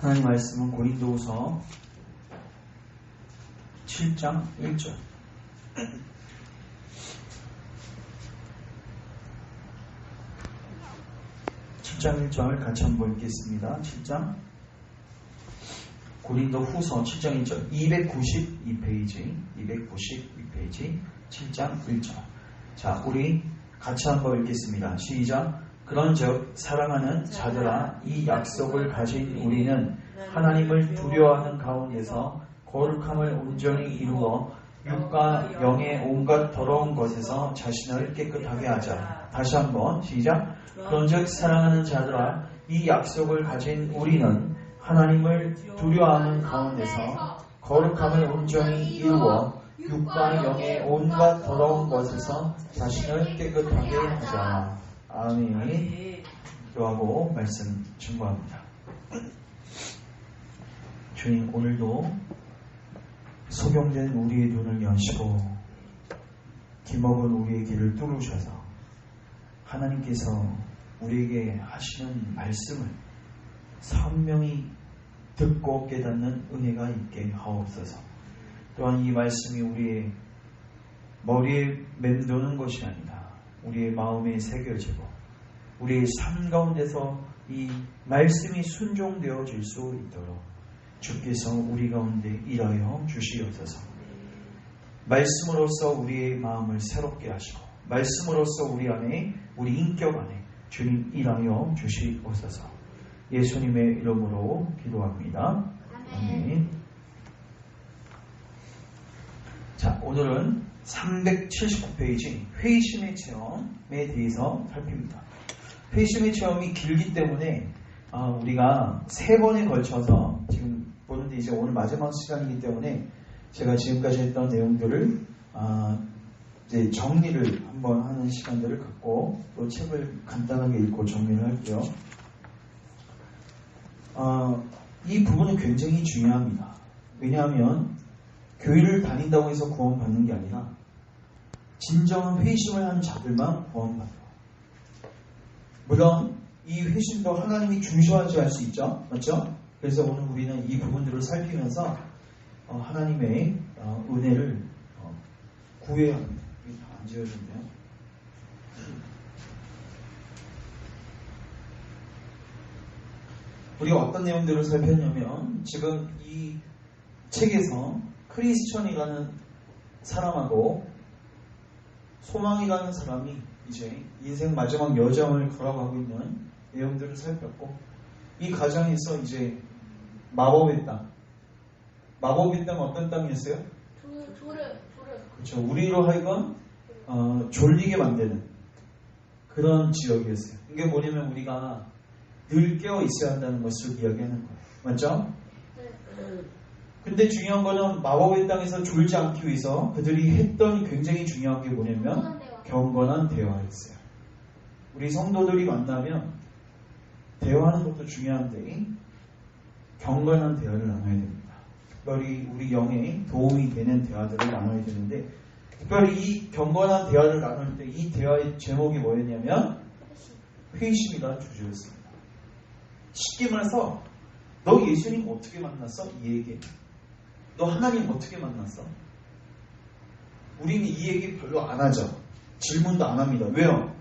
하나님 말씀은 고린도후서 7장 1절. 7장 1절을 같이 한번 읽겠습니다. 7장 고린도후서 7장 1절 292페이지 7장 1절. 자, 우리 같이 한번 읽겠습니다. 시작. 그런즉 사랑하는 자들아, 이 약속을 가진 우리는 하나님을 두려워하는 가운데서 거룩함을 온전히 이루어 육과 영의 온갖 더러운 것에서 자신을 깨끗하게 하자. 다시 한번 시작. 그런즉 사랑하는 자들아, 이 약속을 가진 우리는 하나님을 두려워하는 가운데서 거룩함을 온전히 이루어 육과 영의 온갖 더러운 것에서 자신을 깨끗하게 하자. 아멘. 기도하고 말씀 증거합니다. 주님, 오늘도 소경된 우리의 눈을 여시고 기먹은 우리의 길을 뚫으셔서 하나님께서 우리에게 하시는 말씀을 선명히 듣고 깨닫는 은혜가 있게 하옵소서. 또한 이 말씀이 우리의 머리에 맴도는 것이 아니라 우리의 마음에 새겨지고 우리의 삶 가운데서 이 말씀이 순종되어질 수 있도록 주께서 우리 가운데 일하여 주시옵소서. 말씀으로써 우리의 마음을 새롭게 하시고 말씀으로써 우리 안에, 우리 인격 안에 주님 일하여 주시옵소서. 예수님의 이름으로 기도합니다. 아멘. 자, 오늘은 379페이지 회심의 체험에 대해서 살핍니다. 회심의 체험이 길기 때문에 우리가 3번에 걸쳐서 지금 보는데 이제 오늘 마지막 시간이기 때문에 제가 지금까지 했던 내용들을 이제 정리를 한번 하는 시간들을 갖고 또 책을 간단하게 읽고 정리를 할게요. 이 부분은 굉장히 중요합니다. 왜냐하면 교회를 다닌다고 해서 구원받는 게 아니라 진정한 회심을 하는 자들만 구원받아요. 물론 이 회심도 하나님이 중시하지 할 수 있죠. 맞죠? 그래서 오늘 우리는 이 부분들을 살피면서 하나님의 은혜를 구해야 합니다. 이게 다 안 지어졌네요. 우리가 어떤 내용들을 살폈냐면 지금 이 책에서 크리스천이라는 사람하고 소망이라는 사람이 이제 인생 마지막 여정을 걸어가고 있는 내용들을 살폈고 이 가정에서 이제 마법의 땅. 마법의 땅은 어떤 땅이었어요? 그렇죠. 우리로 하여금 졸리게 만드는 그런 지역이었어요. 이게 뭐냐면 우리가 늘 깨어 있어야 한다는 것을 이야기하는 거예요. 맞죠? 근데 중요한 거는 마법의 땅에서 졸지 않기 위해서 그들이 했던 굉장히 중요한 게 뭐냐면 경건한 대화였어요. 우리 성도들이 만나면 대화하는 것도 중요한데 경건한 대화를 나눠야 됩니다. 특별히 우리 영에 도움이 되는 대화들을 나눠야 되는데 특별히 이 경건한 대화를 나눌 때 이 대화의 제목이 뭐였냐면 회심이라는 주제였습니다. 쉽게 말해서 너 예수님 어떻게 만났어? 이 얘기. 너 하나님 어떻게 만났어? 우리는 이 얘기 별로 안 하죠. 질문도 안 합니다. 왜요?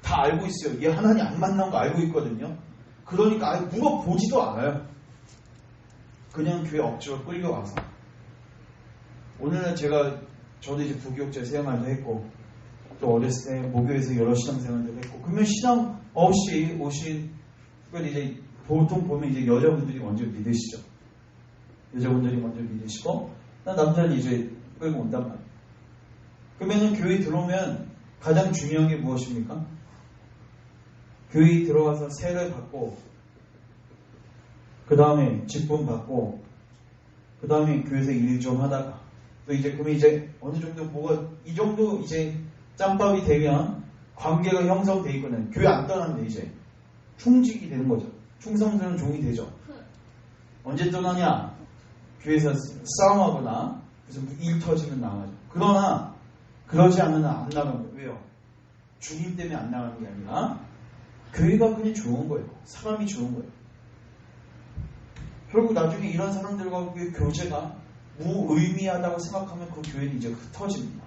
다 알고 있어요. 얘 하나님 안 만난 거 알고 있거든요. 그러니까 물어보지도 않아요. 그냥 교회 억지로 끌려와서. 오늘은 저도 이제 부교육자 생활도 했고 또 어렸을 때 모교에서 여러 신앙생활도 했고 그러면 신앙 없이 오신 특별히 이제 보통 보면 이제 여자분들이 먼저 믿으시죠. 여자분들이 먼저 믿으시고 남자는 이제 끌고 온단 말이에요. 그러면 교회 들어오면 가장 중요한 게 무엇입니까? 교회 들어가서 세례 받고 그 다음에 직분 받고 그 다음에 교회에서 일 좀 하다가 또 이제 그러면 이제 어느 정도 이 정도 이제 짬밥이 되면 관계가 형성돼 있거든요. 교회 안 떠나는데 이제 충직이 되는 거죠. 충성스러운 종이 되죠. 언제 떠나냐? 교회에서 싸움하거나 무슨 일 터지면 나가죠. 그러나 그러지 않으면 안 나가는 거예요. 왜요? 주님 때문에 안 나가는 게 아니라 교회가 그냥 좋은 거예요. 사람이 좋은 거예요. 결국 나중에 이런 사람들과의 교제가 무의미하다고 생각하면 그 교회는 이제 흩어집니다.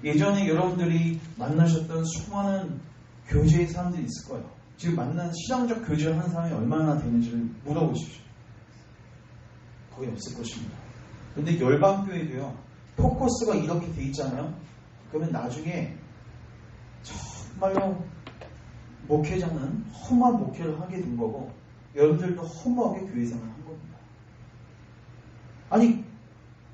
예전에 여러분들이 만나셨던 수많은 교제의 사람들이 있을 거예요. 지금 만난 신앙적 교제를 하는 사람이 얼마나 되는지를 물어보십시오. 거의 없을 것입니다. 근데 열방교회도요, 포커스가 이렇게 돼 있잖아요. 그러면 나중에 정말로 목회자는 험한 목회를 하게 된 거고, 여러분들도 허무하게 교회생활을 한 겁니다. 아니,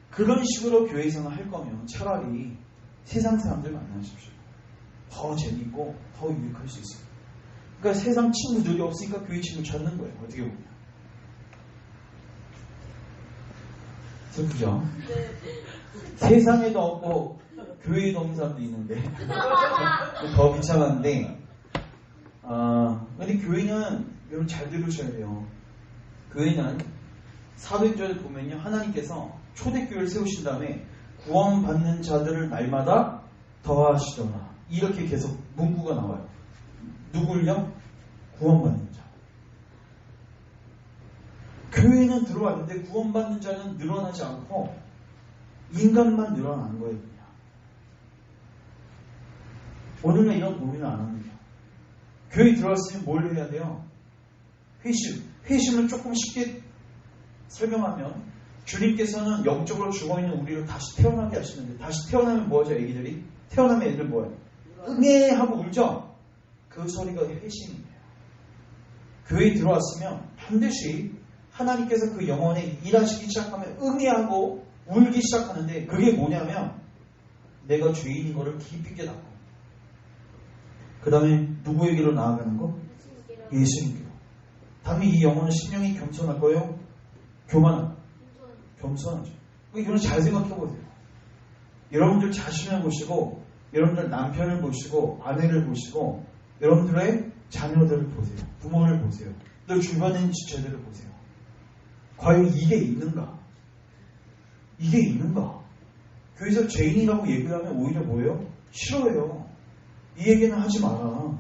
그런 식으로 교회생활을 할 거면 차라리 세상 사람들 만나십시오. 더 재밌고 더 유익할 수 있어요. 그러니까 세상 친구들이 없으니까 교회 친구 찾는 거예요. 어떻게 보면. 슬프죠? 세상에도 없고 교회에도 없는 사람도 있는데 더 비참한데, 근데 교회는 여러분 잘 들으셔야 돼요. 교회는 사도행전을 보면요, 하나님께서 초대교회를 세우신 다음에 구원받는 자들을 날마다 더하시더라, 이렇게 계속 문구가 나와요. 누굴요? 구원받는 자. 교회는 들어왔는데 구원받는 자는 늘어나지 않고 인간만 늘어나는 거예요. 그냥. 오늘은 이런 고민을 안 합니다. 교회 들어왔으면 뭘 해야 돼요? 회심을 조금 쉽게 설명하면, 주님께서는 영적으로 죽어있는 우리를 다시 태어나게 하시는데, 다시 태어나면 뭐하죠? 애기들이? 태어나면 애들 뭐해요? 응애 하고 울죠? 그 소리가 회심이에요. 교회에 들어왔으면 반드시 하나님께서 그 영혼에 일하시기 시작하면 응애하고 울기 시작하는데, 그게 뭐냐면 내가 죄인인 거를 깊이 깨닫고, 그 다음에 누구에게로 나아가는 거? 예수님께로. 다음에 이 영혼은 심령이 겸손할 거예요? 겸손하죠. 여러분 잘 생각해 보세요. 여러분들 자신을 보시고, 여러분들 남편을 보시고, 아내를 보시고, 여러분들의 자녀들을 보세요. 부모를 보세요. 또 주변에 있는 지체들을 보세요. 과연 이게 있는가? 이게 있는가? 교회에서 죄인이라고 얘기를 하면 오히려 뭐예요? 싫어해요. 이 얘기는 하지 마라.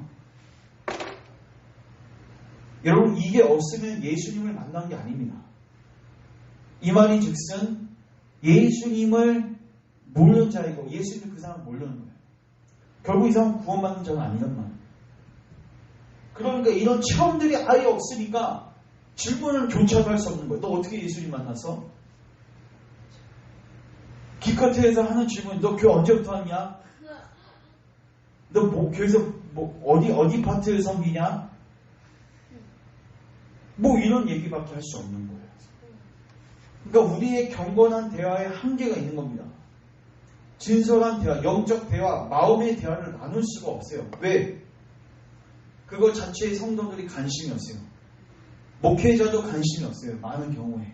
여러분, 이게 없으면 예수님을 만난 게 아닙니다. 이 말이 즉슨 예수님을 모르는 자이고, 예수님을 그 사람 모르는 거예요. 결국 이 사람은 구원받는 자가 아니란 말이에요. 그러니까 이런 체험들이 아예 없으니까 질문을 조차도 할 수 없는 거예요. 너 어떻게 예수님 만났어? 기껏해서 하는 질문, 너 교회 언제부터 왔냐? 너 뭐 교회에서 뭐 어디 파트를 섬기냐? 뭐 이런 얘기밖에 할 수 없는 거예요. 그러니까 우리의 경건한 대화에 한계가 있는 겁니다. 진솔한 대화, 영적 대화, 마음의 대화를 나눌 수가 없어요. 왜? 그거 자체에 성도들이 관심이 없어요. 목회자도 관심이 없어요. 많은 경우에.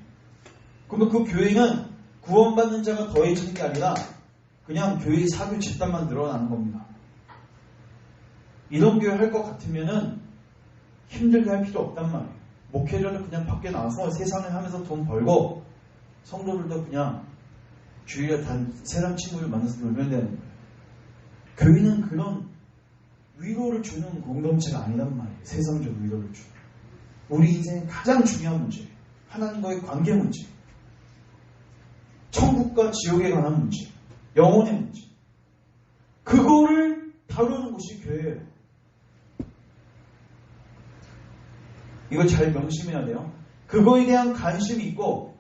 그러면 그 교회는 구원받는 자가 더해지는 게 아니라 그냥 교회의 사교 집단만 늘어나는 겁니다. 이런 교회 할 것 같으면은 힘들게 할 필요 없단 말이에요. 목회자도 그냥 밖에 나와서 세상을 하면서 돈 벌고, 성도들도 그냥 주일에 세상 친구를 만나서 놀면 되는 거예요. 교회는 그런 위로를 주는 공동체가 아니란 말이에요. 세상적 위로를 주는. 우리 인생의 가장 중요한 문제, 하나님과의 관계 문제, 천국과 지옥에 관한 문제, 영혼의 문제, 그거를 다루는 곳이 교회예요. 이거 잘 명심해야 돼요. 그거에 대한 관심이 있고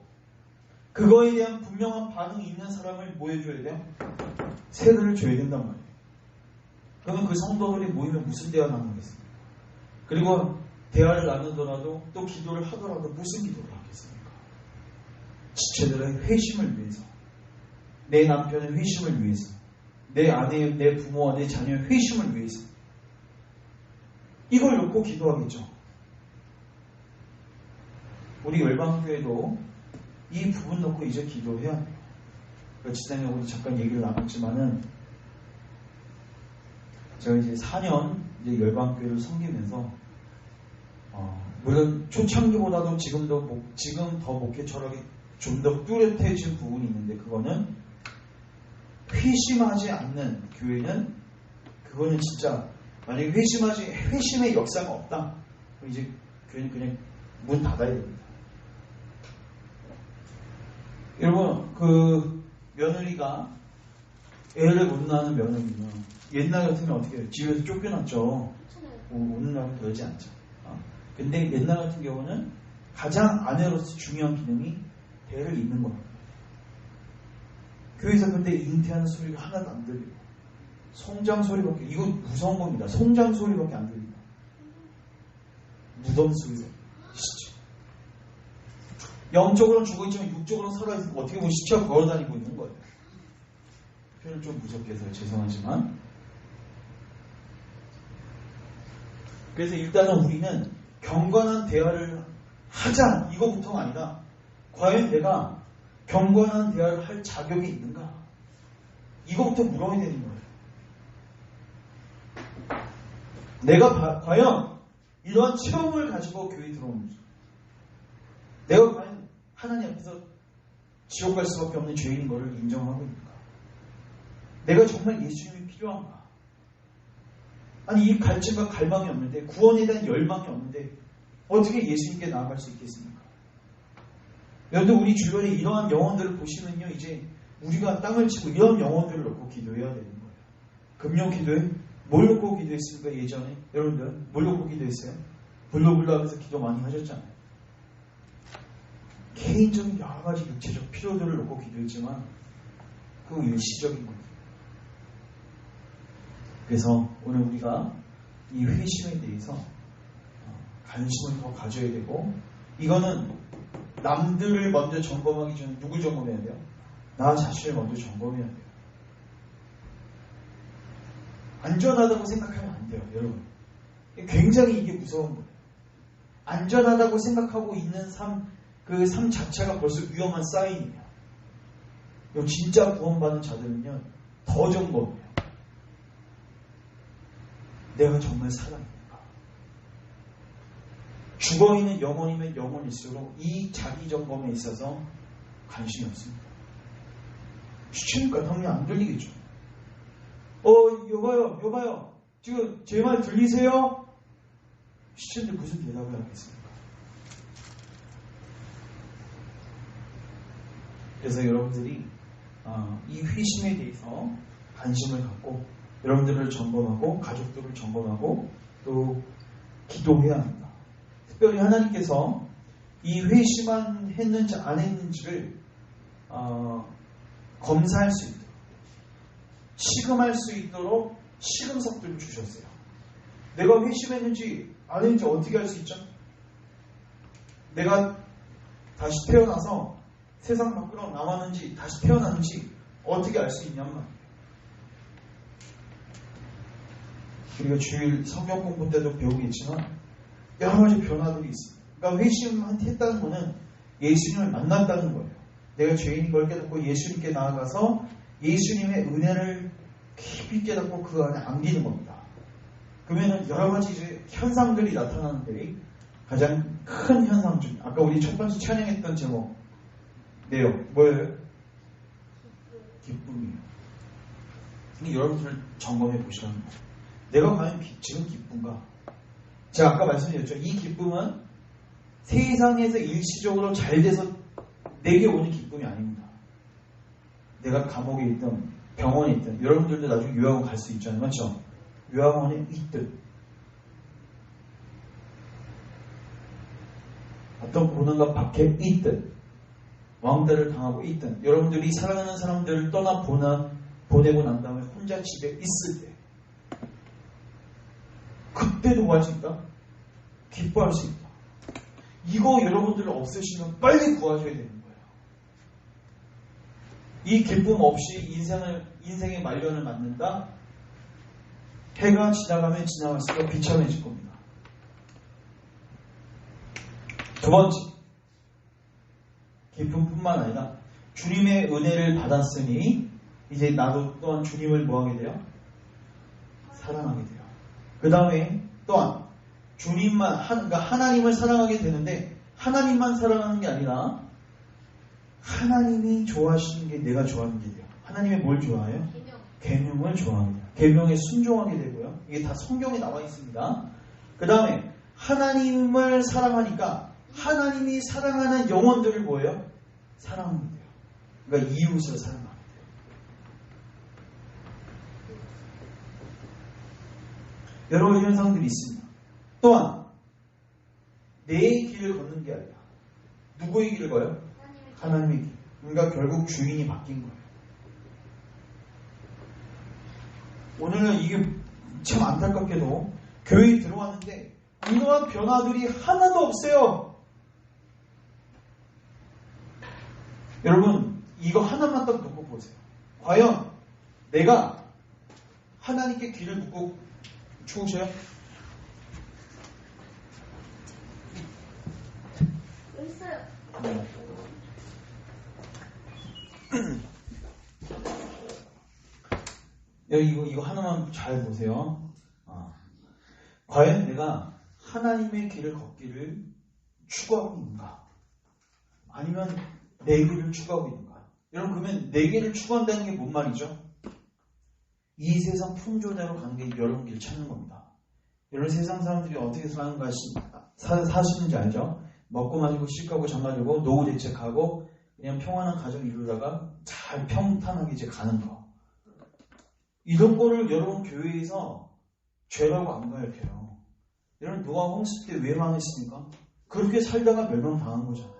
그거에 대한 분명한 반응이 있는 사람을 뭐 해줘야 돼요? 세례를 줘야 된단 말이에요. 그러면 그 성도들이 모이면 무슨 대화 나누겠습니까? 그리고 대화를 나누더라도 또 기도를 하더라도 무슨 기도를 하겠습니까? 지체들의 회심을 위해서, 내 남편의 회심을 위해서, 내 아내, 내 부모와 내 자녀의 회심을 위해서, 이걸 놓고 기도하겠죠. 우리 열방교회도 이 부분 놓고 이제 기도해야 돼요. 지난해 우리 잠깐 얘기를 나눴지만은, 제가 이제 4년 이제 열방교회를 섬기면서, 물론 초창기보다도 지금 더 목회 철학이 좀 더 뚜렷해진 부분이 있는데, 그거는 회심하지 않는 교회는, 그거는 진짜 만약에 회심의 역사가 없다, 그럼 이제 교회는 그냥 문 닫아야 됩니다. 여러분, 그 며느리가 애를 못 낳는 며느리는 옛날 같으면 어떻게 해요? 집에서 쫓겨났죠. 오늘날은 그러지 않죠. 근데 옛날 같은 경우는 가장 아내로서 중요한 기능이 대를 잇는 겁니다. 교회에서 근데 잉태하는 소리가 하나도 안 들리고 송장 소리밖에, 이거 무서운 겁니다. 송장 소리밖에 안 들립니다. 무덤 소리가 시체. 영적으로는 죽어있지만 육적으로는 살아있으니까 어떻게 보면 시체가 걸어다니고 있는 거예요. 표현을 좀 무섭게 해서 죄송하지만, 그래서 일단은 우리는 경건한 대화를 하자, 이거부터가 아니라 과연 내가 경건한 대화를 할 자격이 있는가, 이거부터 물어야 되는 거예요. 내가 과연 이러한 체험을 가지고 교회에 들어오는지, 내가 과연 하나님 앞에서 지옥 갈 수밖에 없는 죄인인 것을 인정하고 있는가, 내가 정말 예수님이 필요한가. 아니, 이 갈증과 갈망이 없는데, 구원에 대한 열망이 없는데 어떻게 예수님께 나아갈 수 있겠습니까? 여러분들, 우리 주변에 이러한 영혼들을 보시면요, 이제 우리가 땅을 치고 이런 영혼들을 놓고 기도해야 되는 거예요. 금요 기도에 뭘 놓고 기도했습니까? 예전에 여러분들 뭘 놓고 기도했어요? 불러불러 하면서 기도 많이 하셨잖아요. 개인적인 여러 가지 육체적 필요들을 놓고 기도했지만 그거 일시적인 거예요. 그래서 오늘 우리가 이 회심에 대해서 관심을 더 가져야 되고, 이거는 남들을 먼저 점검하기 전에 누굴 점검해야 돼요? 나 자신을 먼저 점검해야 돼요. 안전하다고 생각하면 안 돼요, 여러분. 굉장히 이게 무서운 거예요. 안전하다고 생각하고 있는 삶, 그 삶 자체가 벌써 위험한 사인이에요. 진짜 구원받은 자들은요, 더 점검해요. 내가 정말 살아있는가? 죽어있는 영혼이면 영혼일수록 이 자기 점검에 있어서 관심이 없습니다. 시키니까 당연히 안 들리겠죠. 여봐요. 지금 제 말 들리세요? 시키는데 무슨 대답을 하겠습니까? 그래서 여러분들이 이 회심에 대해서 관심을 갖고 여러분들을 점검하고 가족들을 점검하고 또 기도해야 합니다. 특별히 하나님께서 이 회심만 했는지 안 했는지를 검사할 수 있도록, 시금할 수 있도록 시금석들을 주셨어요. 내가 회심했는지 안 했는지 어떻게 알 수 있죠? 내가 다시 태어나서 세상 밖으로 나왔는지 다시 태어났는지 어떻게 알 수 있냔 말이에요. 우리가 주일 성경 공부 때도 배우겠지만 여러 가지 변화들이 있습니다. 그러니까 회심했다는 것은 예수님을 만났다는 거예요. 내가 죄인인 걸 깨닫고 예수님께 나아가서 예수님의 은혜를 깊이 깨닫고 그 안에 안기는 겁니다. 그러면 여러 가지 이제 현상들이 나타나는데, 가장 큰 현상 중, 아까 우리 첫 번째 찬양했던 제목 내용 뭐예요? 기쁨이에요. 여러분들 점검해 보시라는 거예요. 내가 과연 지금 기쁜가? 제가 아까 말씀드렸죠. 이 기쁨은 세상에서 일시적으로 잘 돼서 내게 오는 기쁨이 아닙니다. 내가 감옥에 있든 병원에 있든, 여러분들도 나중에 요양원 갈 수 있잖아요. 맞죠? 요양원에 있든 어떤 고난과 박해 있든 왕따를 당하고 있든, 여러분들이 사랑하는 사람들을 떠나 보내고 난 다음에 혼자 집에 있을 때, 그때도 뭐 할 수 있다? 기뻐할 수 있다. 이거 여러분들 없으시면 빨리 구하셔야 되는 거예요. 이 기쁨 없이 인생의 말년을 맞는다? 해가 지나가면 지나갈수록 비참해질 겁니다. 두 번째, 기쁨뿐만 아니라 주님의 은혜를 받았으니 이제 나도 또한 주님을 뭐하게 돼요? 사랑하게 돼요. 그 다음에 또한 주님만, 그러니까 하나님을 사랑하게 되는데, 하나님만 사랑하는 게 아니라 하나님이 좋아하시는 게 내가 좋아하는 게 돼요. 하나님이 뭘 좋아해요? 계명을 좋아합니다. 계명에 순종하게 되고요. 이게 다 성경에 나와 있습니다. 그 다음에 하나님을 사랑하니까 하나님이 사랑하는 영혼들을 뭐예요? 사랑하게 돼요. 그러니까 이웃을 사랑하는 거예요. 여러 가지 현상들이 있습니다. 또한 내 길을 걷는 게 아니라 누구의 길을 걸어요? 하나님의 길. 그러니까 결국 주인이 바뀐 거예요. 오늘은 이게 참 안타깝게도 교회에 들어왔는데 이러한 변화들이 하나도 없어요. 여러분 이거 하나만 딱 놓고 보세요. 과연 내가 하나님께 귀를 묻고 추우셔요? 있어요. 여기 이거 하나만 잘 보세요. 과연 내가 하나님의 길을 걷기를 추구하고 있는가? 아니면 내 길을 추구하고 있는가? 여러분 그러면 내 길을 추구한다는 게 뭔 말이죠? 이 세상 풍조대로 가는 게 여러분 길 찾는 겁니다. 여러분 세상 사람들이 어떻게 사시는지 알죠? 먹고 마시고 씻고 잠가지고 노후 대책하고 그냥 평안한 가정 이루다가 잘 평탄하게 이제 가는 거. 이런 거를 여러분 교회에서 죄라고 안 가르쳐요. 여러분 노아 홍수 때 왜 망했습니까? 그렇게 살다가 멸망당한 거잖아요.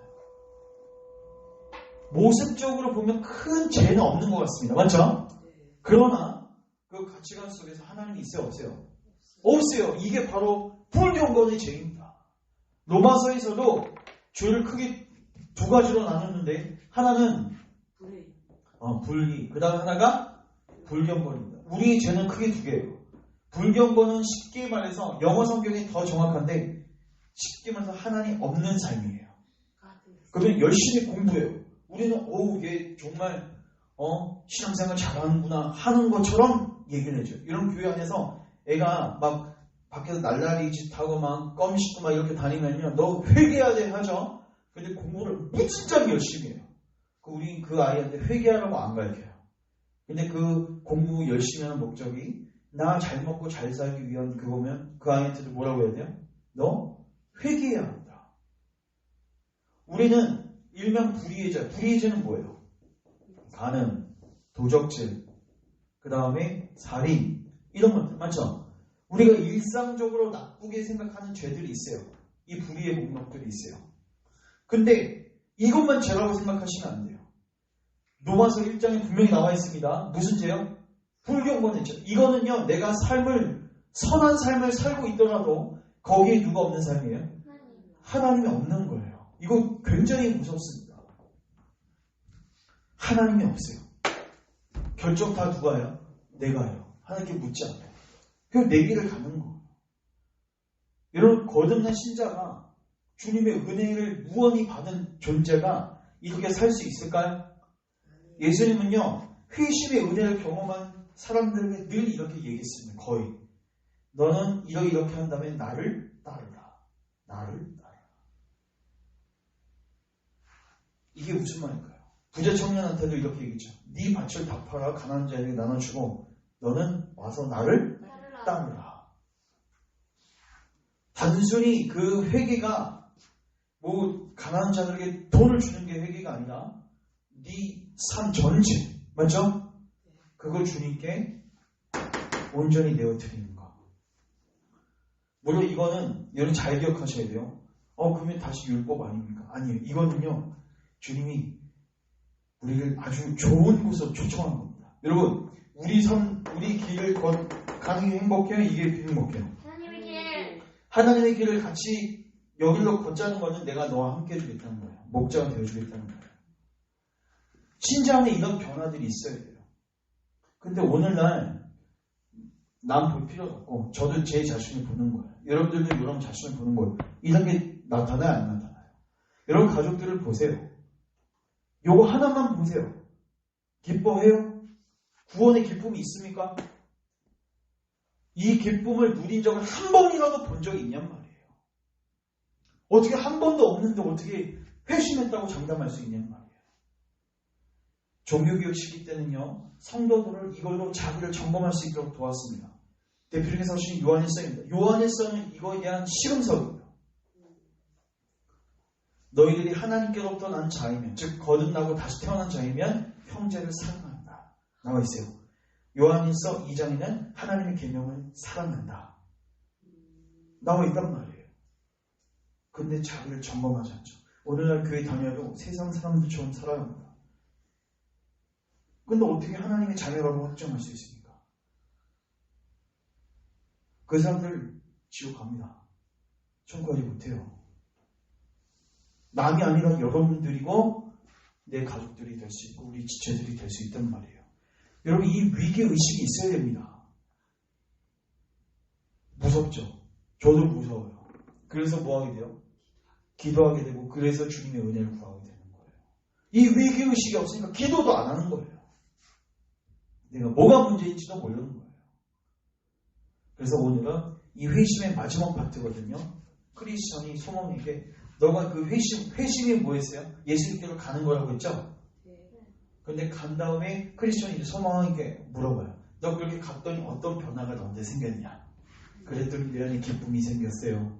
모습적으로 보면 큰 죄는 없는 것 같습니다. 맞죠? 그러나 그 가치관 속에서 하나님이 있어요? 없어요? 없어요. 이게 바로 불경건의 죄입니다. 로마서에서도 죄를 크게 두 가지로 나눴는데 하나는 불의, 그 다음 하나가 불경건입니다. 우리의 죄는 크게 두 개예요. 불경건은 쉽게 말해서 영어 성경이 더 정확한데 쉽게 말해서 하나님 없는 삶이에요. 그러면 열심히 공부해요. 우리는 얘 정말 신앙생활 잘하는구나 하는 것처럼 얘기를 해줘요. 이런 교회 안에서 애가 막 밖에서 날라리 짓하고 막 껌 씹고 막 이렇게 다니면요 너 회개해야 돼 하죠. 근데 공부를 무진장 열심히 해요. 우리 그 아이한테 회개하라고 안 가르쳐요. 근데 그 공부 열심히 하는 목적이 나 잘 먹고 잘 살기 위한 그거면 그 아이한테도 뭐라고 해야 돼요? 너 회개해야 한다. 우리는 일명 불의의 죄는 뭐예요? 간음, 도적질, 그 다음에 살인 이런 것들 맞죠? 우리가 일상적으로 나쁘게 생각하는 죄들이 있어요. 이 불의의 목록들이 있어요. 근데 이것만 죄라고 생각하시면 안 돼요. 로마서 1장에 분명히 나와 있습니다. 무슨 죄요? 불경건의 죄. 이거는요 내가 선한 삶을 살고 있더라도 거기에 누가 없는 삶이에요? 하나님이 없는 거예요. 이거 굉장히 무섭습니다. 하나님이 없어요. 결정 다 누가 해요? 내가 해요. 하나님께 묻지 않아요. 그냥 내 길을 가는 거예요. 여러분 거듭난 신자가 주님의 은혜를 무언히 받은 존재가 이렇게 살 수 있을까요? 예수님은요 회심의 은혜를 경험한 사람들에게 늘 이렇게 얘기했습니다. 거의 너는 이렇게 한다면 나를 따르라. 나를 따르라. 이게 무슨 말일까요? 부자 청년한테도 이렇게 얘기했죠. 네 밭을 다 팔아 가난한 자에게 나눠주고 너는 와서 나를 따르라. 단순히 그 회개가 가난한 자들에게 돈을 주는 게 회개가 아니라 네 삶 전체 맞죠? 그걸 주님께 온전히 내어드리는 거. 물론 이거는 여러분 잘 기억하셔야 돼요. 그러면 다시 율법 아닙니까? 아니에요. 이거는요 주님이 우리를 아주 좋은 곳으로 초청한 겁니다. 여러분 우리 길을 가는 게 행복해요? 이게 행복해요? 하나님의 길. 하나님의 길을 같이 여기로 걷자는 거는 내가 너와 함께 해주겠다는 거예요. 목자가 되어주겠다는 거예요. 신자 안에 이런 변화들이 있어야 돼요. 근데 오늘날 남 볼 필요가 없고 저도 제 자신을 보는 거예요. 여러분들도 여러분 자신을 보는 거예요. 이런 게 나타나요? 안 나타나요? 여러분 가족들을 보세요. 요거 하나만 보세요. 기뻐해요? 구원의 기쁨이 있습니까? 이 기쁨을 누린 적을 한 번이라도 본 적이 있냔 말이에요. 어떻게 한 번도 없는데 어떻게 회심했다고 장담할 수 있냔 말이에요. 종교교육 시기 때는요 성도들을 이걸로 자기를 점검할 수 있도록 도왔습니다. 대표적인 서신이 요한일서입니다. 요한일서는 이거에 대한 시금석이에요. 너희들이 하나님께로부터 난 자이면, 즉 거듭나고 다시 태어난 자이면 형제를 사랑한다. 나와 있어요. 요한일서 2장에는 하나님의 계명을 사랑한다. 나와 있단 말이에요. 근데 자기를 점검하지 않죠. 오늘날 교회 다녀도 세상 사람들처럼 살아야 합니다. 근데 어떻게 하나님의 자녀라고 확정할 수 있습니까? 그 사람들 지옥 갑니다. 천국 가지 못해요. 남이 아니라 여러분들이고 내 가족들이 될 수 있고 우리 지체들이 될 수 있단 말이에요. 여러분, 이 위기의식이 있어야 됩니다. 무섭죠? 저도 무서워요. 그래서 뭐 하게 돼요? 기도하게 되고, 그래서 주님의 은혜를 구하게 되는 거예요. 이 위기의식이 없으니까 기도도 안 하는 거예요. 내가 뭐가 문제인지도 모르는 거예요. 그래서 오늘은 이 회심의 마지막 파트거든요. 크리스천이 소망에게 너가 그 회심이 뭐였어요? 예수님께로 가는 거라고 했죠? 근데 간 다음에 크리스천이 소망에게 물어봐요. 너 그렇게 갔더니 어떤 변화가 너한테 생겼냐? 그랬더니 내 안에 기쁨이 생겼어요.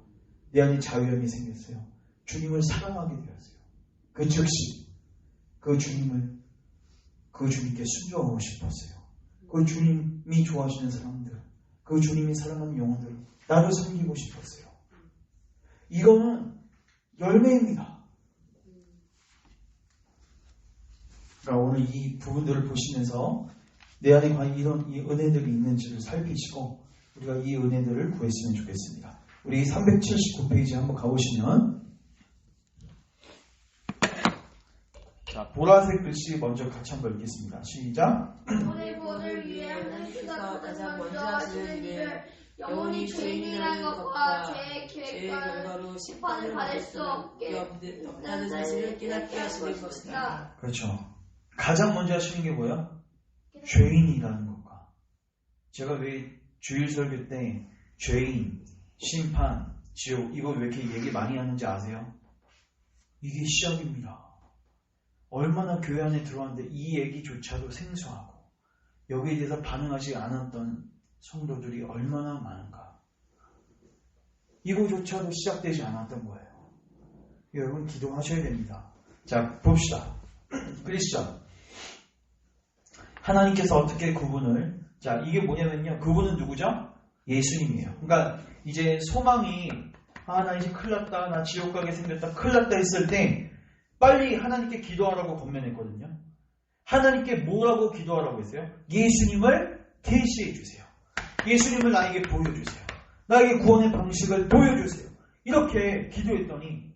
내 안에 자유함이 생겼어요. 주님을 사랑하게 되었어요. 그 즉시 그 주님께 순종하고 싶었어요. 그 주님이 좋아하시는 사람들, 그 주님이 사랑하는 영혼들, 나를 섬기고 싶었어요. 이거는 열매입니다. 그러니까 오늘 이 부분들을 보시면서 내 안에 과연 이런 이 은혜들이 있는지를 살피시고 우리가 이 은혜들을 구했으면 좋겠습니다. 우리 379페이지 한번 가보시면, 자, 보라색 글씨 먼저 같이 한번 읽겠습니다. 시작. 오늘 위해 하나님께서 가장 먼저 하시는 일을 영원히 죄인이라는 것과 죄의 계획과는 심판을 받을 수 없게 없다는 사실을 깨닫게 하시는 것이다. 그렇죠. 가장 먼저 하시는 게 뭐야? 죄인이라는 것과. 제가 왜 주일 설교 때 죄인, 심판, 지옥 이거 왜 이렇게 얘기 많이 하는지 아세요? 이게 시작입니다. 얼마나 교회 안에 들어왔는데 이 얘기조차도 생소하고 여기에 대해서 반응하지 않았던 성도들이 얼마나 많은가. 이거조차도 시작되지 않았던 거예요. 여러분 기도하셔야 됩니다. 자, 봅시다. 크리스천, 하나님께서 어떻게 그분을, 자, 이게 뭐냐면요, 그분은 누구죠? 예수님이에요. 그러니까 이제 소망이 나 이제 큰일 났다, 나 지옥 가게 생겼다, 큰일 났다 했을 때 빨리 하나님께 기도하라고 권면했거든요. 하나님께 뭐라고 기도하라고 했어요? 예수님을 계시해 주세요. 예수님을 나에게 보여주세요. 나에게 구원의 방식을 보여주세요. 이렇게 기도했더니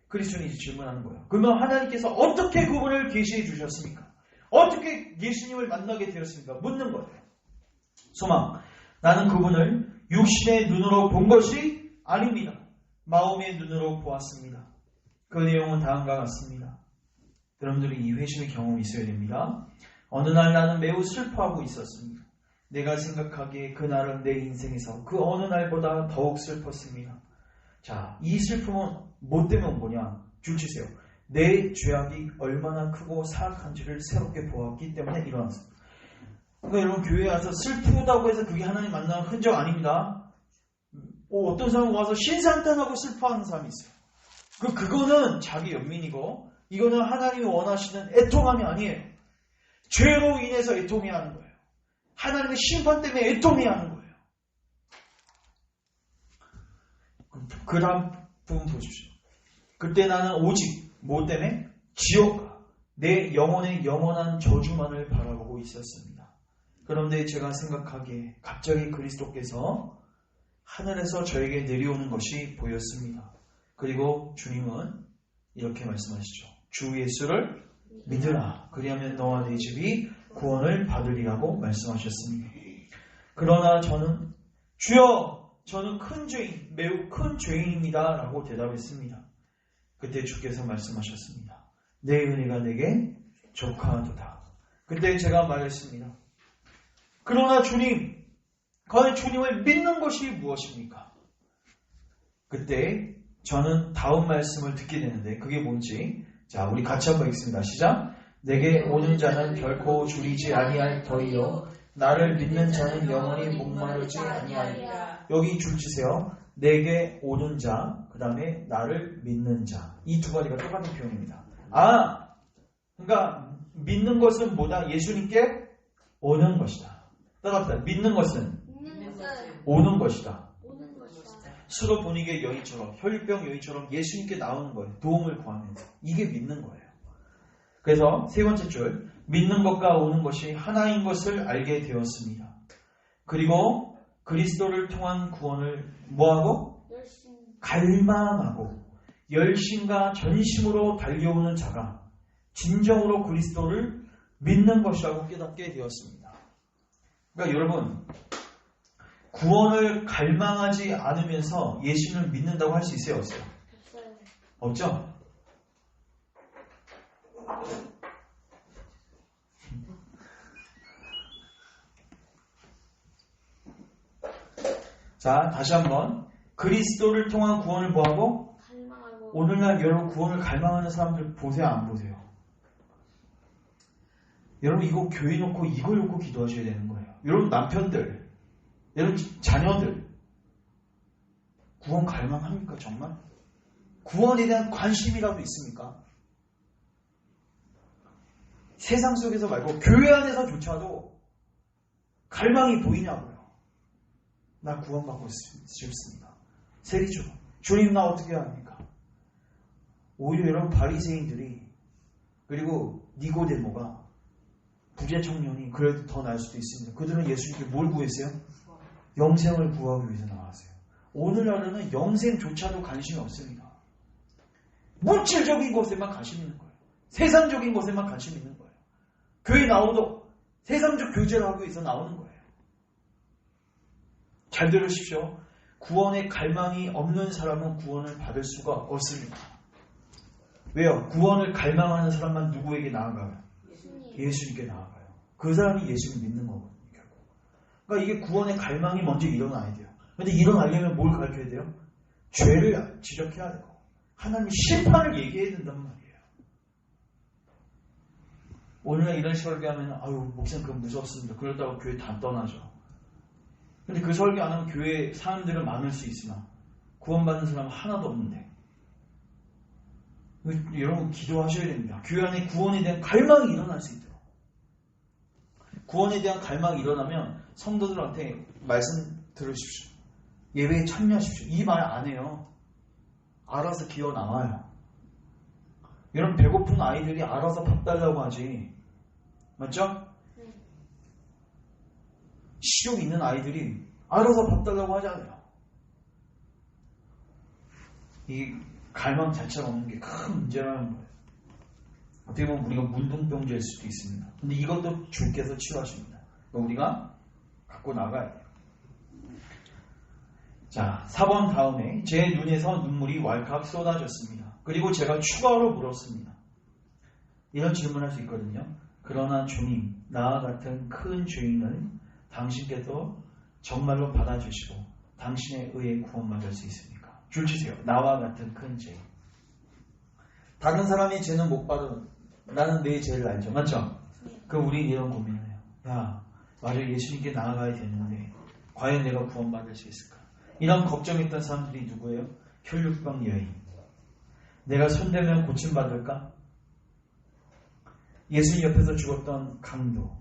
그리스도인이 이제 질문하는 거예요. 그러면 하나님께서 어떻게 그분을 계시해 주셨습니까? 어떻게 예수님을 만나게 되었습니까? 묻는 거예요. 소망, 나는 그분을 육신의 눈으로 본 것이 아닙니다. 마음의 눈으로 보았습니다. 그 내용은 다음과 같습니다. 여러분들이 이 회심의 경험이 있어야 됩니다. 어느 날 나는 매우 슬퍼하고 있었습니다. 내가 생각하기에 그날은 내 인생에서 그 어느 날보다 더욱 슬펐습니다. 자, 이 슬픔은 뭐 때문에 뭐냐? 줄치세요. 내 죄악이 얼마나 크고 사악한지를 새롭게 보았기 때문에 일어났습니다. 그러니까 여러분 교회에 와서 슬프다고 해서 그게 하나님 만나는 흔적 아닙니다. 어떤 사람은 와서 신상탄하고 슬퍼하는 사람이 있어요. 그거는 자기 연민이고 이거는 하나님이 원하시는 애통함이 아니에요. 죄로 인해서 애통해야 하는 거예요. 하나님의 심판 때문에 애통해야 하는 거예요. 그 다음 부분 보십시오. 그때 나는 오직 뭐 때문에? 지옥과 내 영혼의 영원한 저주만을 바라보고 있었습니다. 그런데 제가 생각하기에 갑자기 그리스도께서 하늘에서 저에게 내려오는 것이 보였습니다. 그리고 주님은 이렇게 말씀하시죠. 주 예수를 믿으라. 그리하면 너와 네 집이 구원을 받으리라고 말씀하셨습니다. 그러나 저는 주여, 저는 큰 죄인, 매우 큰 죄인입니다 라고 대답했습니다. 그때 주께서 말씀하셨습니다. 내 은혜가 내게 족하도다. 그때 제가 말했습니다. 그러나 주님, 과연 주님을 믿는 것이 무엇입니까? 그때 저는 다음 말씀을 듣게 되는데 그게 뭔지, 자, 우리 같이 한번 읽습니다. 시작. 내게 오는 자는 결코 줄이지 아니할 터이요 나를 믿는 자는 영원히 목마르지 아니하리라. 여기 줄치세요. 내게 오는 자, 그 다음에 나를 믿는 자. 이 두 가지가 똑같은 표현입니다. 그러니까 믿는 것은 뭐다? 예수님께 오는 것이다. 따라합시다. 믿는 것은 오는 것이다. 수도 분위기의 여인처럼, 혈병 여인처럼 예수님께 나오는 거예요. 도움을 구하면서. 이게 믿는 거예요. 그래서 세 번째 줄, 믿는 것과 오는 것이 하나인 것을 알게 되었습니다. 그리고 그리스도를 통한 구원을 뭐하고? 갈망하고 열심과 전심으로 달려오는 자가 진정으로 그리스도를 믿는 것이라고 깨닫게 되었습니다. 그러니까 여러분, 구원을 갈망하지 않으면서 예수님을 믿는다고 할 수 있어요? 없어요? 없죠? 자, 다시 한번. 그리스도를 통한 구원을 뭐하고? 갈망하고. 오늘날 여러분 구원을 갈망하는 사람들 보세요, 안 보세요? 여러분 이거 교회 놓고 이걸 놓고 기도하셔야 되는 거예요. 여러분 남편들, 여러분 자녀들 구원 갈망합니까 정말? 구원에 대한 관심이라도 있습니까? 세상 속에서 말고 교회 안에서조차도 갈망이 보이냐고요. 나 구원받고 싶습니다. 세리죠. 주님 나 어떻게 해야 합니까? 오히려 여러분 바리새인들이 그리고 니고데모가 부재 청년이 그래도 더 나을 수도 있습니다. 그들은 예수님께 뭘 구했어요? 영생을 구하기 위해서 나왔어요. 오늘날에는 영생조차도 관심이 없습니다. 물질적인 것에만 관심 있는 거예요. 세상적인 것에만 관심 있는 거예요. 교회 나오도 세상적 교제를 하기 위해서 나오는 거예요. 잘 들으십시오. 구원의 갈망이 없는 사람은 구원을 받을 수가 없습니다. 왜요? 구원을 갈망하는 사람만 누구에게 나아가요? 예수님께 나아가요. 그 사람이 예수를 믿는 거거든요. 결국. 그러니까 이게 구원의 갈망이 먼저 일어나야 돼요. 그런데 일어나려면 뭘 가르쳐야 돼요? 죄를 지적해야 되고 하나님 심판을 얘기해야 된단 말이에요. 오늘날 이런 설교하면 아유 목사님 그건 무섭습니다. 그러다가 교회 다 떠나죠. 근데 그 설교 안 하면 교회 사람들은 많을 수 있으나 구원받는 사람은 하나도 없는데 여러분 기도하셔야 됩니다. 교회 안에 구원에 대한 갈망이 일어날 수 있도록. 구원에 대한 갈망이 일어나면 성도들한테 말씀 들으십시오. 예배에 참여하십시오. 이 말 안 해요. 알아서 기어 나와요. 여러분 배고픈 아이들이 알아서 밥 달라고 하지. 맞죠? 식욕 있는 아이들이 알아서 밥 달라고 하지 않아요. 이 갈망 자체가 없는 게 큰 문제라는 거예요. 어떻게 보면 우리가 문둥병자일 수도 있습니다. 근데 이것도 주께서 치유하십니다. 우리가 갖고 나가야 돼요. 자, 4번 다음에 제 눈에서 눈물이 왈칵 쏟아졌습니다. 그리고 제가 추가로 물었습니다. 이런 질문을 할 수 있거든요. 그러나 주님, 나와 같은 큰 죄인을 당신께서 정말로 받아주시고 당신의 의에 구원받을 수 있습니까? 줄 치세요. 나와 같은 큰 죄인. 다른 사람의 죄는 못 받은 나는 내 죄를 알죠. 맞죠? 그럼 우린 이런 고민을 해요. 야, 맞아 예수님께 나아가야 되는데 과연 내가 구원받을 수 있을까? 이런 걱정했던 사람들이 누구예요? 혈육병 여인. 내가 손대면 고침받을까? 예수님 옆에서 죽었던 강도.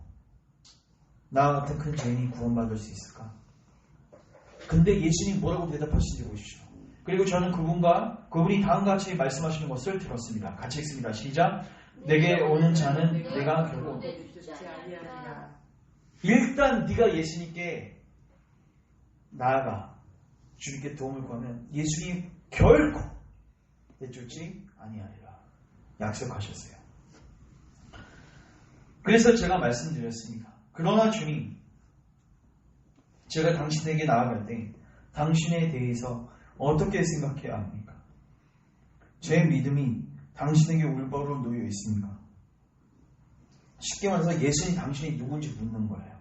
나와 같은 큰 죄인이 구원받을 수 있을까? 근데 예수님 뭐라고 대답하시는지 보십시오. 그리고 저는 그분이 다음과 같이 말씀하시는 것을 들었습니다. 같이 읽습니다. 시작. 내게 오는 자는 내가 결국 일단 네가 예수님께 나아가 주님께 도움을 구하면 예수님 결코 내쫓지 아니하리라 약속하셨어요. 그래서 제가 말씀드렸습니다. 그러나 주님, 제가 당신에게 나아갈 때 당신에 대해서 어떻게 생각해야 합니까? 제 믿음이 당신에게 올바로 놓여 있습니까? 쉽게 말해서 예수님 당신이 누군지 묻는 거예요.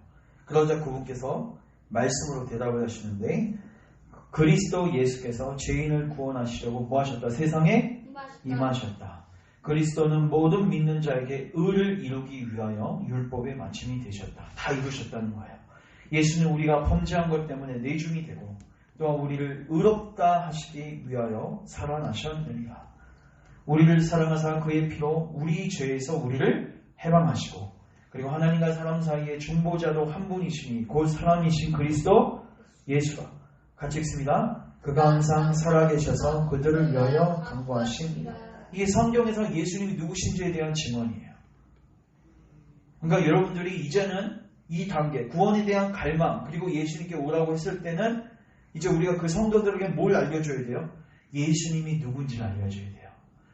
그러자 그분께서 말씀으로 대답을 하시는데 그리스도 예수께서 죄인을 구원하시려고 뭐 하셨다? 세상에 임하셨다. 그리스도는 모든 믿는 자에게 의를 이루기 위하여 율법의 마침이 되셨다. 다 이루셨다는 거예요. 예수는 우리가 범죄한 것 때문에 내줌이 되고 또한 우리를 의롭다 하시기 위하여 살아나셨느니라. 우리를 사랑하사 그의 피로 우리 죄에서 우리를 해방하시고 그리고 하나님과 사람 사이의 중보자도 한 분이시니 곧 사람이신 그리스도 예수가 같이 읽습니다. 그가 항상 살아계셔서 그들을 위하여 간구하십니다. 이게 성경에서 예수님이 누구신지에 대한 증언이에요. 그러니까 여러분들이 이제는 이 단계, 구원에 대한 갈망, 그리고 예수님께 오라고 했을 때는 이제 우리가 그 성도들에게 뭘 알려줘야 돼요? 예수님이 누군지를 알려줘야 돼요.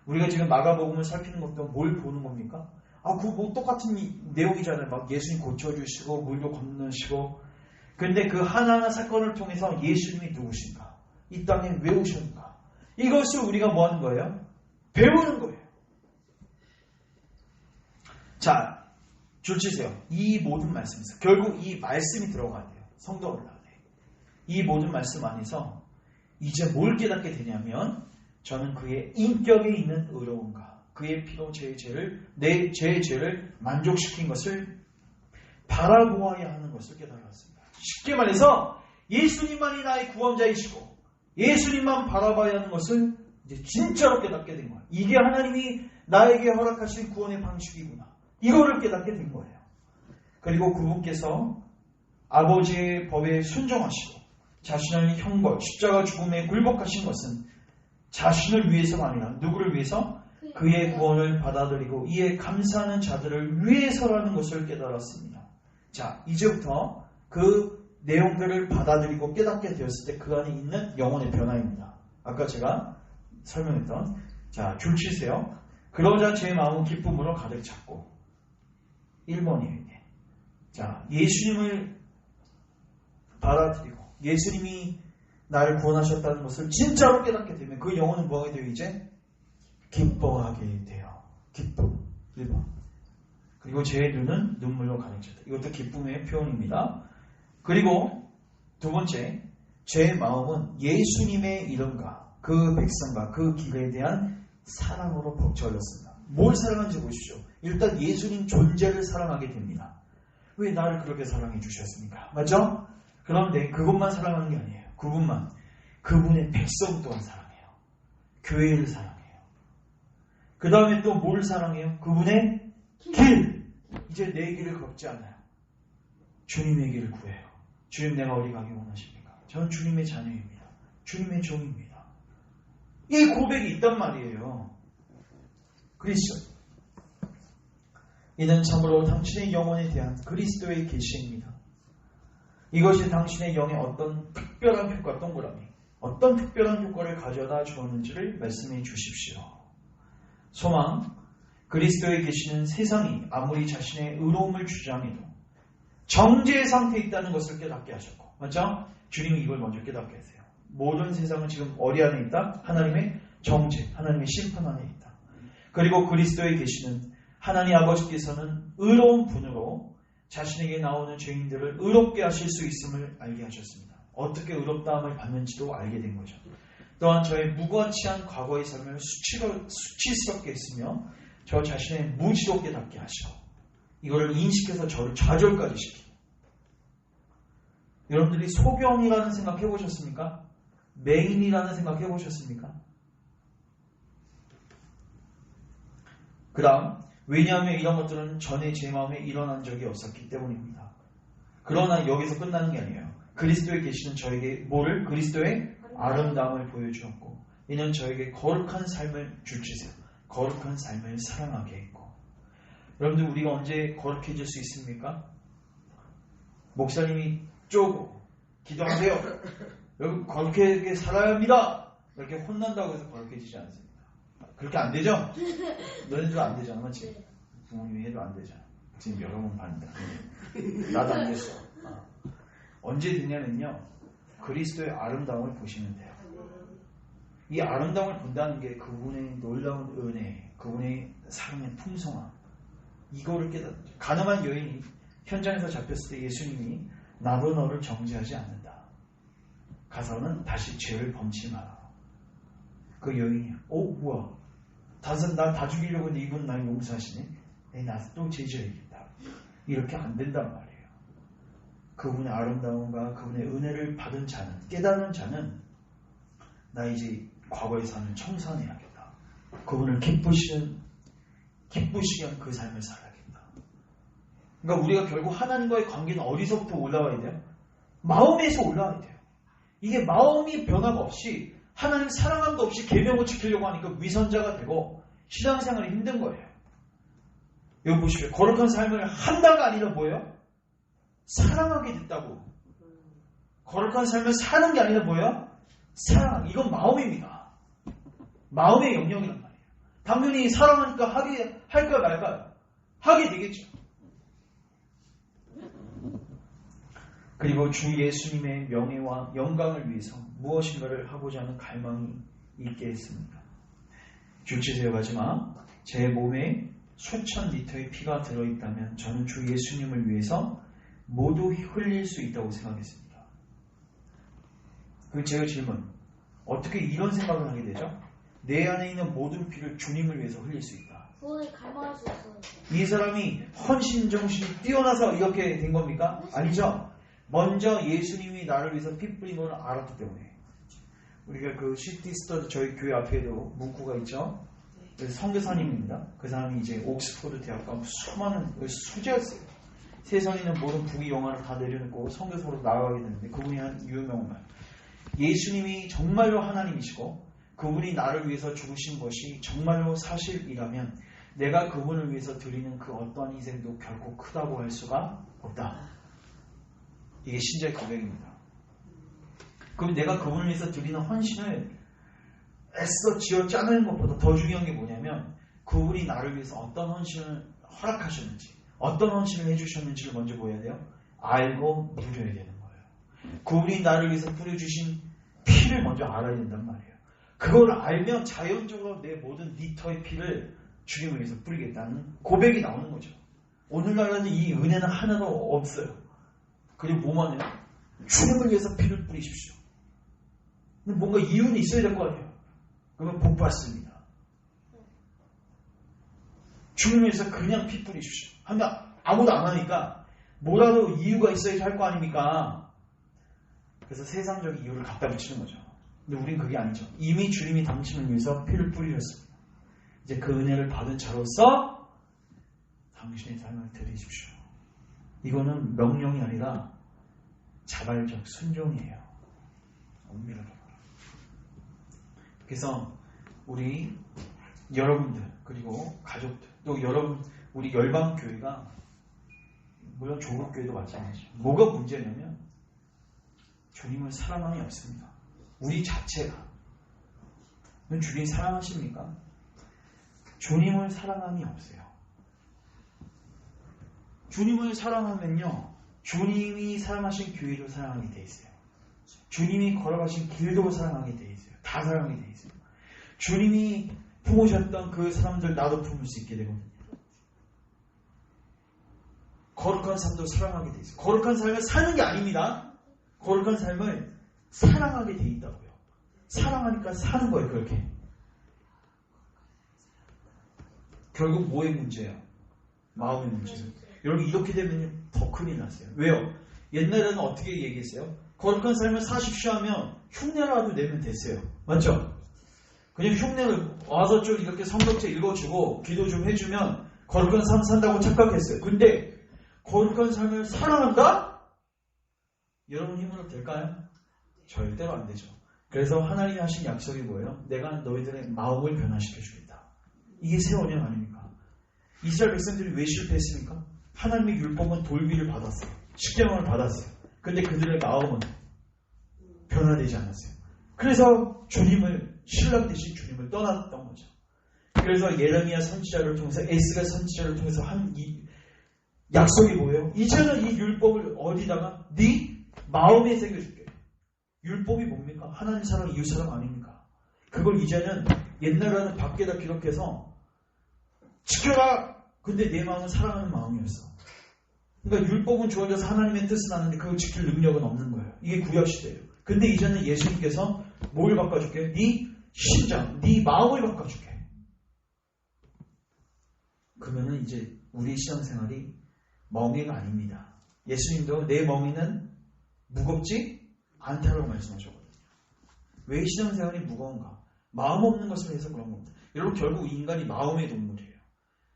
우리가 지금 마가복음을 살피는 것도 뭘 보는 겁니까? 그거 뭐 똑같은 내용이잖아요. 막 예수님 고쳐주시고, 물도 건너시고. 근데 그 하나하나 사건을 통해서 예수님이 누구신가? 이 땅에 왜 오셨는가? 이것을 우리가 뭐 하는 거예요? 배우는 거예요. 자, 줄치세요. 이 모든 말씀에서 결국 이 말씀이 들어가야 돼요. 성도 안에. 이 모든 말씀 안에서 이제 뭘 깨닫게 되냐면 저는 그의 인격에 있는 의로움과 그의 피로 제 죄를 만족시킨 것을 바라보아야 하는 것을 깨달았습니다. 쉽게 말해서 예수님만이 나의 구원자이시고 예수님만 바라봐야 하는 것을 이제 진짜로 깨닫게 된 거예요. 이게 하나님이 나에게 허락하신 구원의 방식이구나. 이거를 깨닫게 된 거예요. 그리고 그분께서 아버지의 법에 순종하시고 자신을 형벌, 십자가 죽음에 굴복하신 것은 자신을 위해서가 아니라 누구를 위해서? 그의 구원을 받아들이고 이에 감사하는 자들을 위해서라는 것을 깨달았습니다. 자, 이제부터 그 내용들을 받아들이고 깨닫게 되었을 때 그 안에 있는 영혼의 변화입니다. 아까 제가 설명했던 자, 줄 치세요. 그러자 제 마음은 기쁨으로 가득 찼고 1번이에요. 이게. 자, 예수님을 받아들이고 예수님이 나를 구원하셨다는 것을 진짜로 깨닫게 되면 그 영혼은 뭐하게 돼요? 이제 기뻐하게 돼요. 기쁨. 1번. 그리고 제 눈은 눈물로 가득 찼다. 이것도 기쁨의 표현입니다. 그리고 두 번째, 제 마음은 예수님의 이름과 그 백성과 그 길에 대한 사랑으로 벅차올렸습니다. 뭘 사랑하는지 보십시오. 일단 예수님 존재를 사랑하게 됩니다. 왜 나를 그렇게 사랑해 주셨습니까? 맞죠? 그런데 그것만 사랑하는 게 아니에요. 그분의 백성 또한 사랑해요. 교회를 사랑해요. 그 다음에 또 뭘 사랑해요? 그분의 길. 이제 내 길을 걷지 않아요. 주님의 길을 구해요. 주님, 내가 어디 가기 원하십니까? 저는 주님의 자녀입니다. 주님의 종입니다. 이 고백이 있단 말이에요. 그리스도. 이는 참으로 당신의 영혼에 대한 그리스도의 계시입니다. 이것이 당신의 영에 어떤 특별한 효과, 동그라미, 어떤 특별한 효과를 가져다 주었는지를 말씀해 주십시오. 소망, 그리스도의 계시는 세상이 아무리 자신의 의로움을 주장해도 정죄의 상태에 있다는 것을 깨닫게 하셨고, 맞죠? 주님이 이걸 먼저 깨닫게 하세요. 모든 세상은 지금 어디 안에 있다? 하나님의 정죄, 하나님의 심판 안에 있다. 그리고 그리스도의 계시는 하나님 아버지께서는 의로운 분으로 자신에게 나오는 죄인들을 의롭게 하실 수 있음을 알게 하셨습니다. 어떻게 의롭다함을 받는지도 알게 된 거죠. 또한 저의 무거치한 과거의 삶을 수치스럽게 했으며 저 자신의 무지도 깨닫게 하시고 이거를 인식해서 저를 좌절까지 시키고. 여러분들이 소경이라는 생각 해보셨습니까? 맹인이라는 생각 해보셨습니까? 그 다음, 왜냐하면 이런 것들은 전에 제 마음에 일어난 적이 없었기 때문입니다. 그러나 여기서 끝나는 게 아니에요. 그리스도에 계시는 저에게 뭐를? 그리스도의 아름다움을 보여주었고 이는 저에게 거룩한 삶을 주시세요. 거룩한 삶을 사랑하게 했고. 여러분들, 우리가 언제 거룩해질 수 있습니까? 목사님이 쪼고 기도하세요. 여러분 거룩하게 살아야 합니다. 이렇게 혼난다고 해서 거룩해지지 않습니다. 그렇게 안 되죠? 너네들 안 되잖아, 맞지? 부모님이 해도 안 되잖아. 지금 여러 번 봤는데 나도 안 됐어. 언제 되냐면요, 그리스도의 아름다움을 보시면 돼요. 이 아름다움을 본다는 게 그분의 놀라운 은혜, 그분의 사랑의 풍성함, 이거를 깨닫죠. 가늠한 여인이 현장에서 잡혔을 때 예수님이 나도 너를 정죄하지 않는다. 가서는 다시 죄를 범치 마라. 그 여인이 뭐야, 나 다 죽이려고 했는데 이분 날 용서하시네. 나 또 죄지어야겠다. 이렇게 안 된단 말이에요. 그분의 아름다움과 그분의 은혜를 받은 자는, 깨달은 자는 나 이제 과거의 삶을 청산해야겠다. 그분을 기쁘시게 한 그 삶을 살아야겠다. 그러니까 우리가 결국 하나님과의 관계는 어디서부터 올라와야 돼요? 마음에서 올라와야 돼요. 이게 마음이 변화가 없이 하나님 사랑함도 없이 계명을 지키려고 하니까 위선자가 되고 신앙생활이 힘든 거예요. 여기 보십시오. 거룩한 삶을 한다가 아니라 뭐예요? 사랑하게 됐다고. 거룩한 삶을 사는 게 아니라 뭐예요? 사랑. 이건 마음입니다. 마음의 영역이란 말이에요. 당연히 사랑하니까 할까 말까요? 하게 되겠죠. 그리고 주 예수님의 명예와 영광을 위해서 무엇인가를 하고자 하는 갈망이 있게 했습니다. 주치세요 마지막. 제 몸에 수천 리터의 피가 들어있다면 저는 주 예수님을 위해서 모두 흘릴 수 있다고 생각했습니다. 그 제가 질문. 어떻게 이런 생각을 하게 되죠? 내 안에 있는 모든 피를 주님을 위해서 흘릴 수 있다. 그거에 갈망할 수 있어요. 이 사람이 헌신 정신이 뛰어나서 이렇게 된 겁니까? 아니죠. 먼저 예수님이 나를 위해서 피 뿌린 걸 알았기 때문에. 우리가 그 시티스터드 저희 교회 앞에도 문구가 있죠. 선교사님입니다. 그 사람이 이제 옥스퍼드 대학 가 수많은 수재였어요. 세상에 있는 모든 부귀 영화를 다 내려놓고 선교사로 나아가게 되는데 그분이 한 유명한 말. 예수님이 정말로 하나님이시고 그분이 나를 위해서 죽으신 것이 정말로 사실이라면 내가 그분을 위해서 드리는 그 어떠한 희생도 결코 크다고 할 수가 없다. 이게 신자의 고백입니다. 그럼 내가 그분을 위해서 드리는 헌신을 애써 지어 짜내는 것보다 더 중요한 게 뭐냐면 그분이 나를 위해서 어떤 헌신을 허락하셨는지 어떤 헌신을 해주셨는지를 먼저 보여야 돼요. 알고 누려야 되는 거예요. 그분이 나를 위해서 뿌려주신 피를 먼저 알아야 된단 말이에요. 그걸 알면 자연적으로 내 모든 리터의 피를 주님을 위해서 뿌리겠다는 고백이 나오는 거죠. 오늘날에는 이 은혜는 하나도 없어요. 그리고 뭐만 해요? 주님을 위해서 피를 뿌리십시오. 근데 뭔가 이유는 있어야 될 거 아니에요. 그러면 복 받습니다. 주님을 위해서 그냥 피 뿌리십시오. 하면 아무도 안 하니까 뭐라도 이유가 있어야지 할 거 아닙니까? 그래서 세상적인 이유를 갖다 붙이는 거죠. 근데 우린 그게 아니죠. 이미 주님이 당신을 위해서 피를 뿌리셨습니다. 이제 그 은혜를 받은 자로서 당신의 삶을 드리십시오. 이거는 명령이 아니라 자발적 순종이에요. 엄밀하게. 그래서 우리 여러분들 그리고 가족들 또 여러분 우리 열방교회가 물론 조국교회도 마찬가지죠. 뭐가 문제냐면 주님을 사랑함이 없습니다. 우리 자체가 주님 사랑하십니까? 주님을 사랑함이 없어요. 주님을 사랑하면요 주님이 사랑하신 교회도 사랑하게 돼 있어요. 주님이 걸어가신 길도 사랑하게 돼 있어요. 다 사랑하게 돼 있어요. 주님이 품으셨던 그 사람들 나도 품을 수 있게 되거든요. 거룩한 삶도 사랑하게 돼 있어요. 거룩한 삶을 사는 게 아닙니다. 거룩한 삶을 사랑하게 돼 있다고요. 사랑하니까 사는 거예요. 그렇게. 결국 뭐의 문제예요? 마음의 문제예요. 여러분 이렇게 되면 더 큰일 났어요. 왜요? 옛날에는 어떻게 얘기했어요? 거룩한 삶을 사십시오 하면 흉내라도 내면 됐어요. 맞죠? 그냥 흉내를 와서 좀 이렇게 성경책 읽어주고 기도 좀 해주면 거룩한 삶 산다고 착각했어요. 근데 거룩한 삶을 사랑한다? 여러분 힘으로 될까요? 절대로 안 되죠. 그래서 하나님이 하신 약속이 뭐예요? 내가 너희들의 마음을 변화시켜 주겠다. 이게 새 언약 아닙니까? 이스라엘 백성들이 왜 실패했습니까? 하나님의 율법은 돌비를 받았어요. 십계명을 받았어요. 근데 그들의 마음은 변화되지 않았어요. 그래서 주님을 신랑 대신 주님을 떠났던 거죠. 그래서 예레미야 선지자를 통해서 에스가 선지자를 통해서 한 이 약속이 뭐예요? 이제는 이 율법을 어디다가 네 마음에 새겨줄게. 율법이 뭡니까? 하나님 사랑, 이웃 사랑 아닙니까? 그걸 이제는 옛날에는 밖에다 기록해서 지켜라. 근데 내 마음은 사랑하는 마음이었어. 그러니까 율법은 주어져서 하나님의 뜻은 아는데 그걸 지킬 능력은 없는 거예요. 이게 구약시대예요. 근데 이제는 예수님께서 뭘 바꿔줄게? 네 심장, 네 마음을 바꿔줄게. 그러면은 이제 우리 신앙생활이 멍해가 아닙니다. 예수님도 내 멍에는 무겁지 않다고 말씀하셨거든요. 왜 신앙생활이 무거운가? 마음 없는 것을 위해서 그런 겁니다. 여러분 결국 인간이 마음의 동물이에요.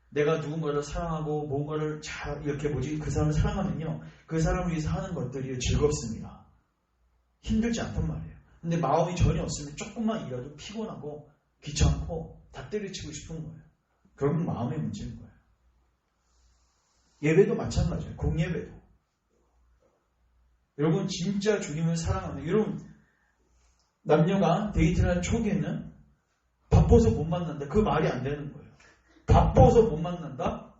내가 누군가를 사랑하고 뭔가를 잘 이렇게 그 사람을 사랑하면요. 그 사람을 위해서 하는 것들이 즐겁습니다. 힘들지 않단 말이에요. 근데 마음이 전혀 없으면 조금만 일하도 피곤하고 귀찮고 다 때려치고 싶은 거예요. 결국 마음의 문제인 거예요. 예배도 마찬가지예요. 공예배도. 여러분 진짜 주님을 사랑하는 여러분 남녀가 데이트를 한 초기에는 바빠서 못 만난다. 그 말이 안 되는 거예요. 바빠서 못 만난다?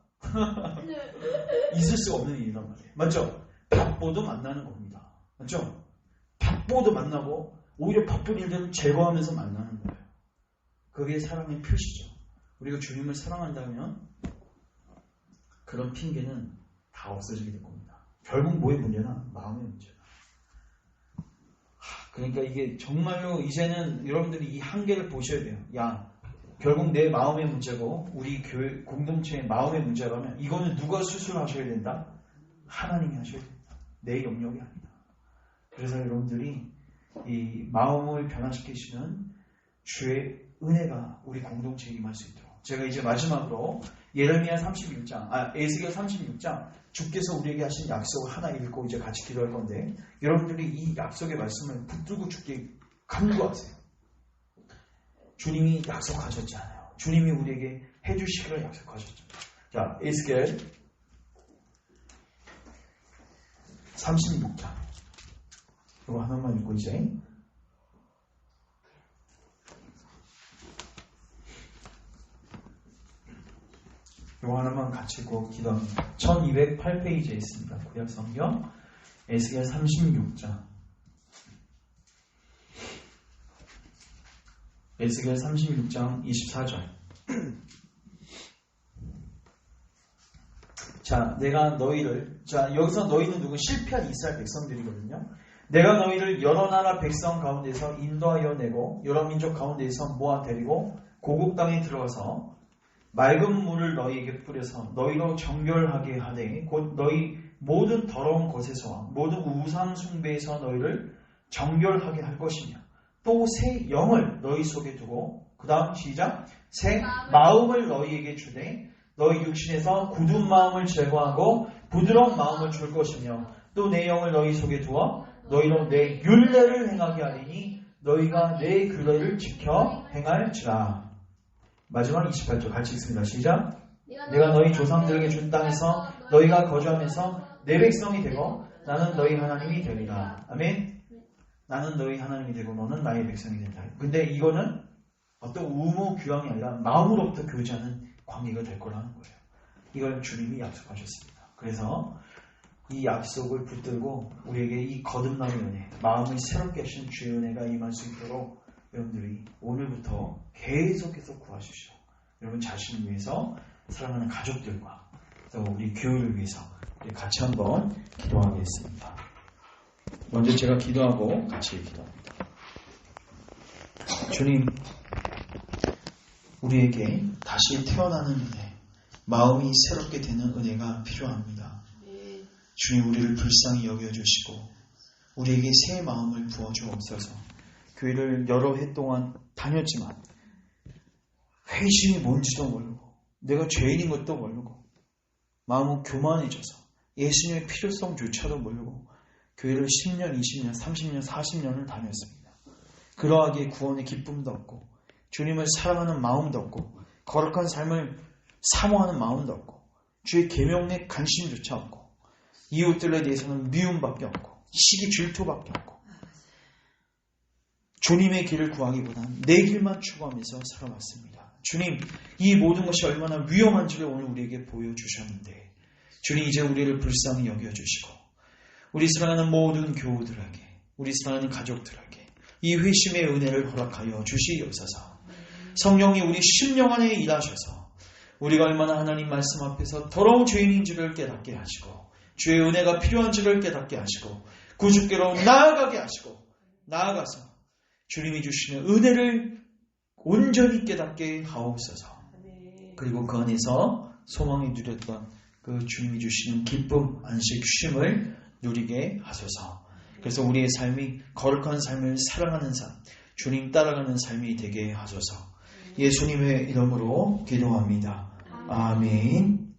있을 수가 없는 일이란 말이에요. 맞죠? 바빠도 만나는 겁니다. 맞죠? 바빠도 만나고 오히려 바쁜 일들을 제거하면서 만나는 거예요. 그게 사랑의 표시죠. 우리가 주님을 사랑한다면 그런 핑계는 다 없어지게 될 겁니다. 결국 뭐의 문제나 마음의 문제다. 그러니까 이게 정말로 이제는 여러분들이 이 한계를 보셔야 돼요. 결국 내 마음의 문제고 우리 교회 공동체의 마음의 문제라면 이거는 누가 수술하셔야 된다? 하나님이 하셔야 된다. 내 영역이 아니다. 그래서 여러분들이 이 마음을 변화시키시는 주의 은혜가 우리 공동체에 임할 수 있도록 제가 이제 마지막으로 예레미야 36장, 에스겔 36장 주께서 우리에게 하신 약속을 하나 읽고 이제 같이 기도할 건데 여러분들이 이 약속의 말씀을 붙들고 주께 간구하세요. 주님이 약속하셨잖아요. 주님이 우리에게 해주시기를 약속하셨죠. 자, 에스겔 36장 이거 하나만 읽고 이제 이거 하나만 같이 읽고 기도합니다. 1208페이지에 있습니다. 구약성경 에스겔 36장 에스겔 36장 24절 자, 내가 너희를 여기서 너희는 누구? 실패한 이스라엘 백성들이거든요. 내가 너희를 여러 나라 백성 가운데서 인도하여 내고 여러 민족 가운데서 모아 데리고 고국 땅에 들어가서 맑은 물을 너희에게 뿌려서 너희로 정결하게 하되 곧 너희 모든 더러운 것에서와 모든 우상 숭배에서 너희를 정결하게 할 것이며 또 새 영을 너희 속에 두고 그 다음 시작 새 마음을 너희에게 주되 너희 육신에서 굳은 마음을 제거하고 부드러운 마음을 줄 것이며 또 내 영을 너희 속에 두어 너희로 내 율례를 행하게 하리니 너희가 내 규례를 지켜 행할지라. 마지막 28절 같이 읽습니다. 시작. 내가 너희 조상들에게 준 땅에서 너희가 거주하면서 내 백성이 되고 나는 너희 하나님이 되리라. 아멘. 나는 너희 하나님이 되고 너는 나의 백성이 된다. 근데 이거는 어떤 의무규항이 아니라 마음으로부터 교제하는 관계가 될 거라는 거예요. 이걸 주님이 약속하셨습니다. 그래서 이 약속을 붙들고 우리에게 이 거듭남의 은혜, 마음을 새롭게 하신 주의 은혜가 임할 수 있도록 여러분들이 오늘부터 계속해서 구하십시오. 여러분 자신을 위해서 사랑하는 가족들과 또 우리 교회를 위해서 우리 같이 한번 기도하겠습니다. 먼저 제가 기도하고 같이 기도합니다. 주님, 우리에게 다시 태어나는 은혜, 마음이 새롭게 되는 은혜가 필요합니다. 주님, 우리를 불쌍히 여겨주시고 우리에게 새 마음을 부어주옵소서. 교회를 여러 해 동안 다녔지만 회심이 뭔지도 모르고 내가 죄인인 것도 모르고 마음은 교만해져서 예수님의 필요성조차도 모르고 교회를 10년, 20년, 30년, 40년을 다녔습니다. 그러하기에 구원의 기쁨도 없고 주님을 사랑하는 마음도 없고 거룩한 삶을 사모하는 마음도 없고 주의 계명에 관심조차 없고 이웃들에 대해서는 미움밖에 없고 시기 질투밖에 없고 주님의 길을 구하기보다는 내 길만 추구하면서 살아왔습니다. 주님, 이 모든 것이 얼마나 위험한지를 오늘 우리에게 보여주셨는데 주님 이제 우리를 불쌍히 여겨주시고 우리 사랑하는 모든 교우들에게 우리 사랑하는 가족들에게 이 회심의 은혜를 허락하여 주시옵소서. 성령이 우리 심령 안에 일하셔서 우리가 얼마나 하나님 말씀 앞에서 더러운 죄인인지를 깨닫게 하시고 주의 은혜가 필요한지를 깨닫게 하시고 구주께로 나아가게 하시고 나아가서 주님이 주시는 은혜를 온전히 깨닫게 하옵소서. 그리고 그 안에서 소망이 누렸던 그 주님이 주시는 기쁨, 안식, 쉼을 누리게 하소서. 그래서 우리의 삶이 거룩한 삶을 사랑하는 삶, 주님 따라가는 삶이 되게 하소서. 예수님의 이름으로 기도합니다. 아멘.